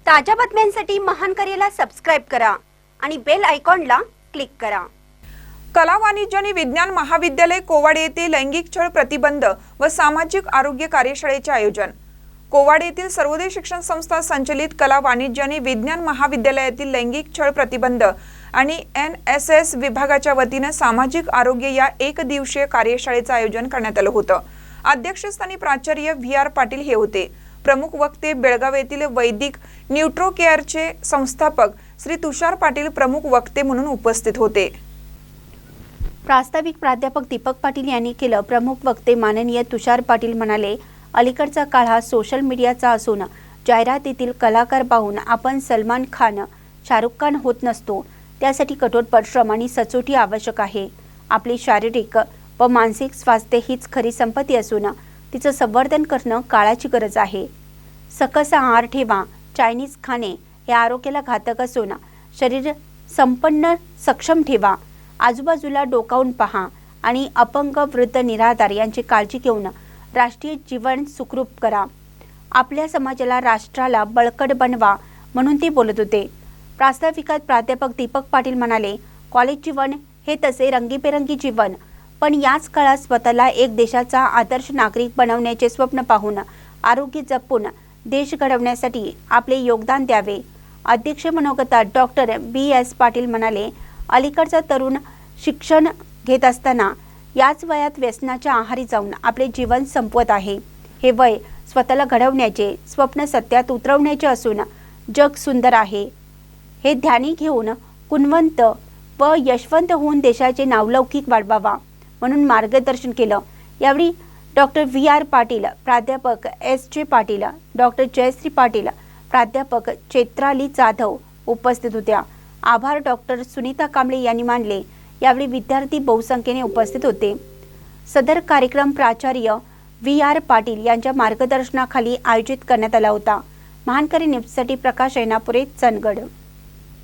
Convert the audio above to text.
ताज्या बातम्यांसाठी महान करेला सबस्क्राइब करा आणि बेल आयकॉनला क्लिक करा। कला वाणिज्य आणि विज्ञान महाविद्यालय कोवाड येथे लैंगिक छळ प्रतिबंध व सामाजिक आरोग्य कार्यशाळेचे आयोजन। कोवाड येथील सर्वोदय शिक्षण संस्था संचलित कला वाणिज्य आणि विज्ञान महाविद्यालयातील लैंगिक छळ प्रतिबंध आणि NSS विभागाच्या वतीने सामाजिक आरोग्य या एक दिवसीय कार्यशाळेचे आयोजन करण्यात आले होते। अध्यक्षस्थानी प्राचार्य VR पाटील हे होते। प्रमुख वक्ते बेळगाव येथील वैदिक न्यूट्रोकेअरचे संस्थापक श्री तुषार पाटील प्रमुख वक्ते म्हणून उपस्थित होते। प्रास्ताविक प्राध्यापक दीपक पाटील यांनी केलं। प्रमुख वक्ते माननीय तुषार पाटील म्हणाले, अलीकडचा काळ हा सोशल मीडियाचा असून जाहिरातीतील कलाकार पाहून आपण सलमान खान, शाहरुख खान होत नसतो। त्यासाठी कठोर परिश्रम आणि सचोटी आवश्यक आहे। आपली शारीरिक व मानसिक स्वास्थ्य हीच खरी संपत्ती असून तिचं संवर्धन करणं काळाची गरज आहे। सकस आहार ठेवा। चायनीज खाणे हे आरोग्याला घातक असून शरीर संपन्न सक्षम ठेवा। आजूबाजूला डोकावून पहा आणि अपंग, वृद्ध, निराधार यांची काळजी घेऊन राष्ट्रीय जीवन सुखरूप करा। आपल्या समाजाला, राष्ट्राला बळकट बनवा म्हणून ते बोलत होते। प्रास्ताविकात प्राध्यापक दीपक पाटील म्हणाले, कॉलेज जीवन हे तसे रंगीबेरंगी जीवन, पण याच काळात स्वतःला एक देशाचा आदर्श नागरिक बनवण्याचे स्वप्न पाहून आरोग्य जपून देश घडवण्यासाठी आपले योगदान द्यावे। अध्यक्ष मनोगतात डॉक्टर BS पाटील म्हणाले, अलीकडचा तरुण शिक्षण घेत असताना याच वयात व्यसनाच्या आहारी जाऊन आपले जीवन संपवत आहे। हे वय स्वतःला घडवण्याचे, स्वप्न सत्यात उतरवण्याचे असून जग सुंदर आहे हे ध्यानी घेऊन गुणवंत व यशवंत होऊन देशाचे नावलौकिक वाढवावा म्हणून मार्गदर्शन केलं। यावेळी डॉक्टर VR पाटील, प्राध्यापक SJ पाटील, डॉक्टर जयश्री पाटील, प्राध्यापक चैत्राली जाधव उपस्थित होत्या। आभार डॉक्टर सुनीता कांबळे यांनी मानले। यावेळी विद्यार्थी बहुसंख्येने उपस्थित होते। सदर कार्यक्रम प्राचार्य VR पाटील यांच्या मार्गदर्शनाखाली आयोजित करण्यात आला होता। महानकरी न्यूजसाठी प्रकाश ऐनापुरे, चंदगड।